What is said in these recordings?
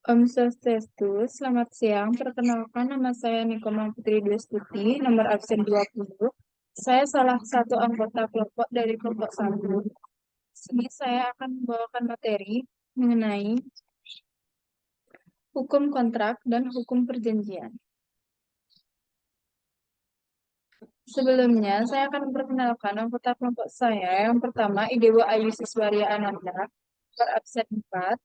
Om Swastiastu, selamat siang. Perkenalkan, nama saya Nikoma Putri Dwestuti, nomor absen 20. Saya salah satu anggota kelompok dari kelompok 1. Sini saya akan membawakan materi mengenai hukum kontrak dan hukum perjanjian. Sebelumnya, saya akan memperkenalkan anggota kelompok saya. Yang pertama, Idewa Ayu Siswaria Ananda, nomor absen 4.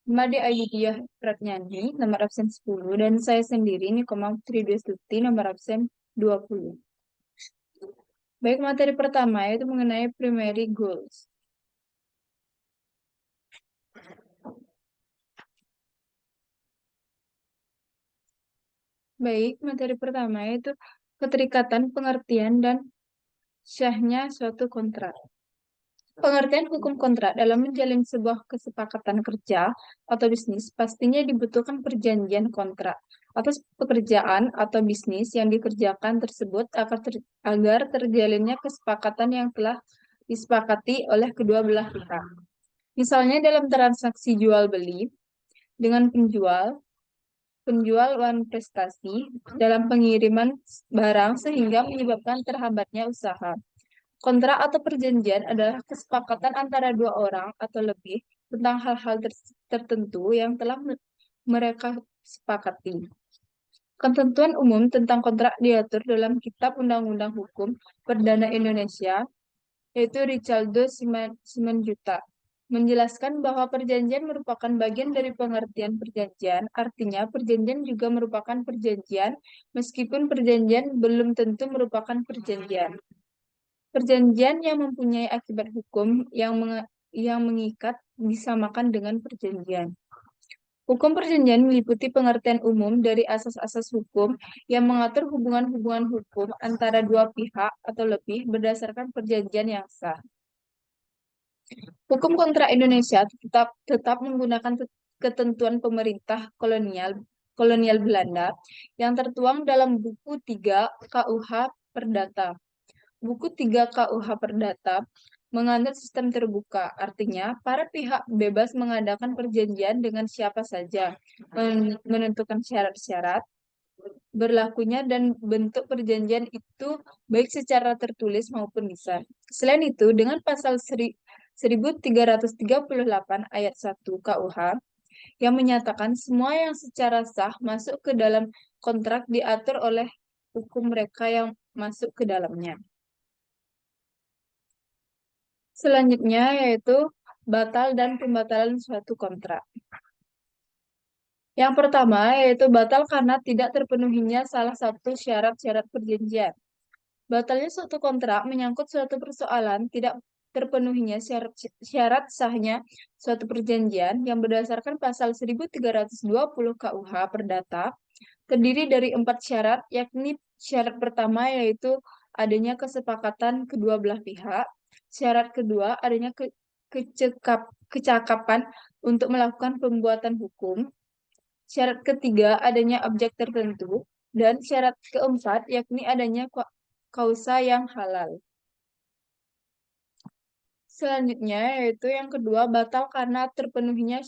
Made Ayudhya Pratnyani, nomor absen 10, dan saya sendiri, Nikoma Putri Dwestuti, nomor absen 20. Baik, materi pertama yaitu mengenai primary goals. Baik, materi pertama yaitu keterikatan, pengertian, dan syahnya suatu kontrak. Pengertian hukum kontrak dalam menjalin sebuah kesepakatan kerja atau bisnis pastinya dibutuhkan perjanjian kontrak atas pekerjaan atau bisnis yang dikerjakan tersebut agar terjalinnya kesepakatan yang telah disepakati oleh kedua belah pihak. Misalnya dalam transaksi jual beli dengan penjual uang prestasi dalam pengiriman barang sehingga menyebabkan terhambatnya usaha. Kontrak atau perjanjian adalah kesepakatan antara dua orang atau lebih tentang hal-hal tertentu yang telah mereka sepakati. Ketentuan umum tentang kontrak diatur dalam Kitab Undang-Undang Hukum Perdana Indonesia, yaitu Richardo Simanjuntak, menjelaskan bahwa perjanjian merupakan bagian dari pengertian perjanjian. Artinya, perjanjian juga merupakan perjanjian, meskipun perjanjian belum tentu merupakan perjanjian. Perjanjian yang mempunyai akibat hukum yang mengikat disamakan dengan perjanjian. Hukum perjanjian meliputi pengertian umum dari asas-asas hukum yang mengatur hubungan-hubungan hukum antara dua pihak atau lebih berdasarkan perjanjian yang sah. Hukum kontrak Indonesia tetap menggunakan ketentuan pemerintah kolonial Belanda yang tertuang dalam buku 3 KUH Perdata. Buku 3 KUH Perdata menganut sistem terbuka, artinya para pihak bebas mengadakan perjanjian dengan siapa saja, menentukan syarat-syarat berlakunya dan bentuk perjanjian itu baik secara tertulis maupun lisan. Selain itu, dengan pasal 1338 ayat 1 KUH yang menyatakan semua yang secara sah masuk ke dalam kontrak diatur oleh hukum mereka yang masuk ke dalamnya. Selanjutnya yaitu batal dan pembatalan suatu kontrak. Yang pertama yaitu batal karena tidak terpenuhinya salah satu syarat-syarat perjanjian. Batalnya suatu kontrak menyangkut suatu persoalan tidak terpenuhinya syarat sahnya suatu perjanjian yang berdasarkan pasal 1320 KUH Perdata terdiri dari 4 syarat, yakni syarat pertama yaitu adanya kesepakatan kedua belah pihak, syarat kedua adanya kecakapan untuk melakukan pembuatan hukum, syarat ketiga adanya objek tertentu, dan syarat keempat yakni adanya kausa yang halal. Selanjutnya yaitu yang kedua batal karena terpenuhinya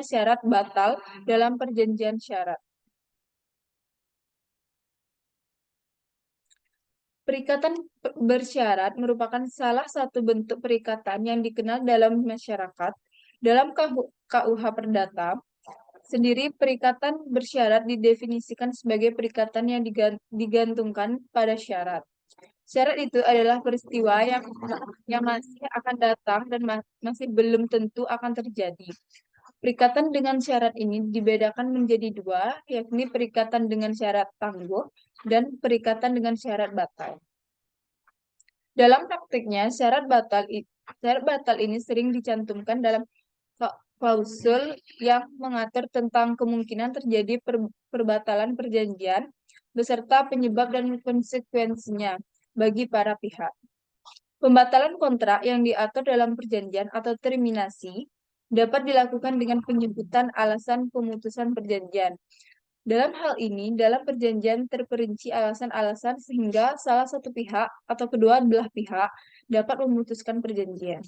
syarat batal dalam perjanjian syarat. Perikatan bersyarat merupakan salah satu bentuk perikatan yang dikenal dalam masyarakat. Dalam KUH Perdata sendiri, perikatan bersyarat didefinisikan sebagai perikatan yang digantungkan pada syarat. Syarat itu adalah peristiwa yang masih akan datang dan masih belum tentu akan terjadi. Perikatan dengan syarat ini dibedakan menjadi dua, yakni perikatan dengan syarat tangguh dan perikatan dengan syarat batal. Dalam praktiknya, syarat batal ini sering dicantumkan dalam klausul yang mengatur tentang kemungkinan terjadi perbatalan perjanjian beserta penyebab dan konsekuensinya bagi para pihak. Pembatalan kontrak yang diatur dalam perjanjian atau terminasi dapat dilakukan dengan penyebutan alasan pemutusan perjanjian. Dalam hal ini, dalam perjanjian terperinci alasan-alasan sehingga salah satu pihak atau kedua belah pihak dapat memutuskan perjanjian.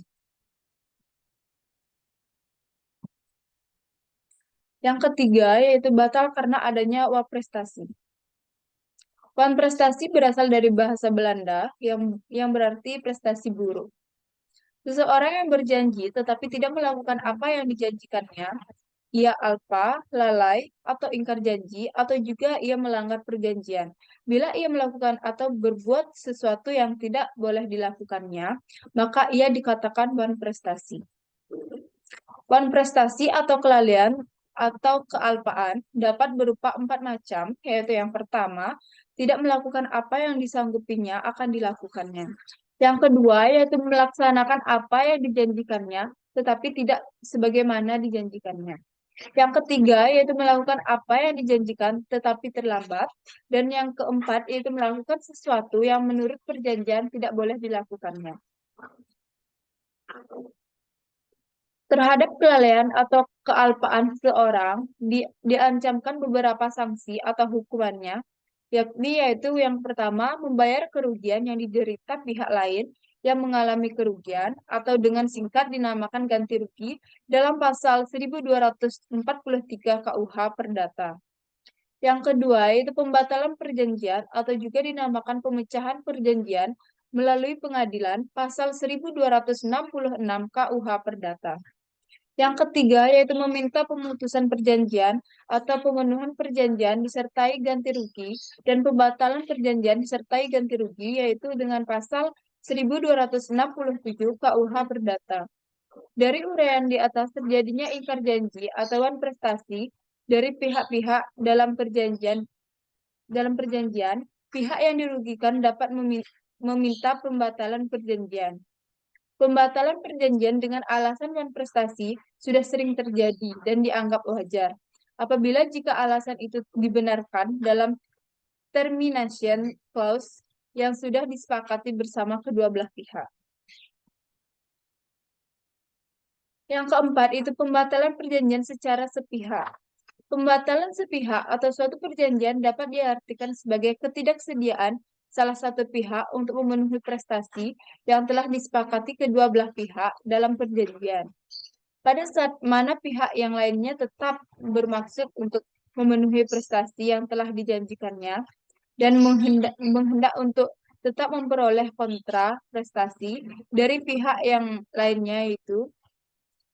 Yang ketiga yaitu batal karena adanya uang prestasi. Uang prestasi berasal dari bahasa Belanda yang berarti prestasi buruk. Seseorang yang berjanji tetapi tidak melakukan apa yang dijanjikannya, ia alpa, lalai, atau ingkar janji, atau juga ia melanggar perjanjian. Bila ia melakukan atau berbuat sesuatu yang tidak boleh dilakukannya, maka ia dikatakan prestasi. Prestasi atau kelalaian atau kealpaan dapat berupa 4 macam, yaitu yang pertama, tidak melakukan apa yang disanggupinya akan dilakukannya. Yang kedua, yaitu melaksanakan apa yang dijanjikannya, tetapi tidak sebagaimana dijanjikannya. Yang ketiga, yaitu melakukan apa yang dijanjikan tetapi terlambat. Dan yang keempat, yaitu melakukan sesuatu yang menurut perjanjian tidak boleh dilakukannya. Terhadap kelalaian atau kealpaan seseorang diancamkan beberapa sanksi atau hukumannya, yakni yaitu yang pertama, membayar kerugian yang diderita pihak lain yang mengalami kerugian atau dengan singkat dinamakan ganti rugi dalam pasal 1243 KUH Perdata. Yang kedua, yaitu pembatalan perjanjian atau juga dinamakan pemecahan perjanjian melalui pengadilan pasal 1266 KUH Perdata. Yang ketiga, yaitu meminta pemutusan perjanjian atau pemenuhan perjanjian disertai ganti rugi dan pembatalan perjanjian disertai ganti rugi, yaitu dengan pasal 1267 KUH Perdata. Dari uraian di atas terjadinya ingkar janji atau prestasi dari pihak-pihak dalam perjanjian, pihak yang dirugikan dapat meminta pembatalan perjanjian. Pembatalan perjanjian dengan alasan prestasi sudah sering terjadi dan dianggap wajar. Apabila jika alasan itu dibenarkan dalam termination clause yang sudah disepakati bersama kedua belah pihak. Yang keempat itu pembatalan perjanjian secara sepihak. Pembatalan sepihak atau suatu perjanjian dapat diartikan sebagai ketidaksediaan salah satu pihak untuk memenuhi prestasi yang telah disepakati kedua belah pihak dalam perjanjian. Pada saat mana pihak yang lainnya tetap bermaksud untuk memenuhi prestasi yang telah dijanjikannya dan menghendak untuk tetap memperoleh kontra prestasi dari pihak yang lainnya itu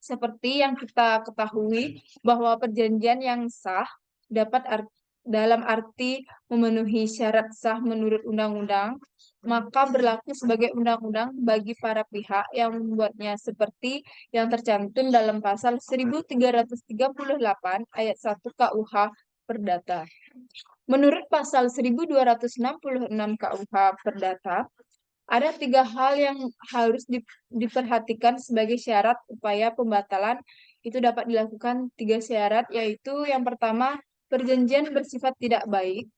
seperti yang kita ketahui bahwa perjanjian yang sah dapat dalam arti memenuhi syarat sah menurut undang-undang, maka berlaku sebagai undang-undang bagi para pihak yang membuatnya seperti yang tercantum dalam pasal 1338 ayat 1 KUH Perdata. Menurut pasal 1266 KUH Perdata, ada 3 hal yang harus diperhatikan sebagai syarat upaya pembatalan itu dapat dilakukan 3 syarat, yaitu yang pertama, perjanjian bersifat tidak baik.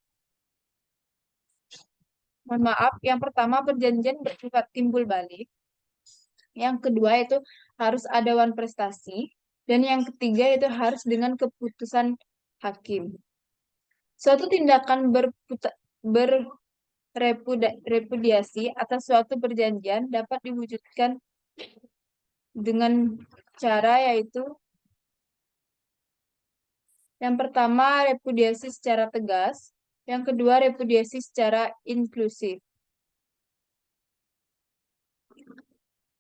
Mohon maaf, yang pertama perjanjian bersifat timbul balik. Yang kedua itu harus ada prestasi. Dan yang ketiga itu harus dengan keputusan hakim. Suatu tindakan repudiasi atas suatu perjanjian dapat diwujudkan dengan cara yaitu yang pertama repudiasi secara tegas, yang kedua repudiasi secara inklusif.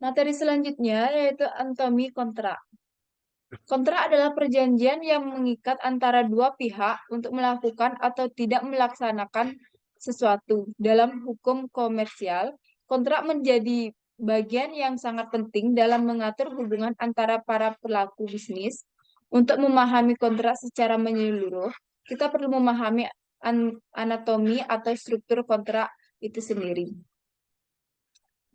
Materi selanjutnya yaitu anatomi kontrak. Kontrak adalah perjanjian yang mengikat antara dua pihak untuk melakukan atau tidak melaksanakan sesuatu. Dalam hukum komersial, kontrak menjadi bagian yang sangat penting dalam mengatur hubungan antara para pelaku bisnis. Untuk memahami kontrak secara menyeluruh, kita perlu memahami anatomi atau struktur kontrak itu sendiri.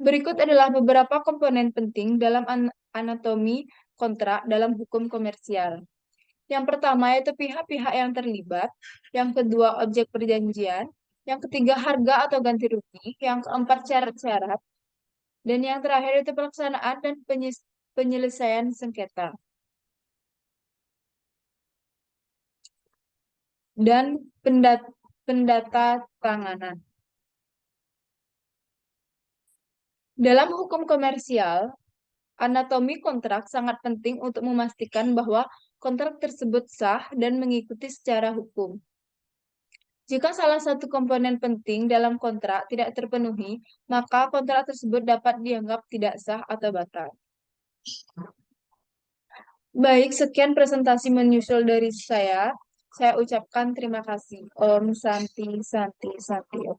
Berikut adalah beberapa komponen penting dalam anatomi kontrak dalam hukum komersial. Yang pertama yaitu pihak-pihak yang terlibat, yang kedua objek perjanjian, yang ketiga harga atau ganti rugi, yang keempat syarat-syarat, dan yang terakhir itu pelaksanaan dan penyelesaian sengketa. Dan pendata tanganan. Dalam hukum komersial, anatomi kontrak sangat penting untuk memastikan bahwa kontrak tersebut sah dan mengikuti secara hukum. Jika salah satu komponen penting dalam kontrak tidak terpenuhi, maka kontrak tersebut dapat dianggap tidak sah atau batal. Baik, sekian presentasi menyusul dari saya. Saya ucapkan terima kasih. Om Santi Santi Santi. Om.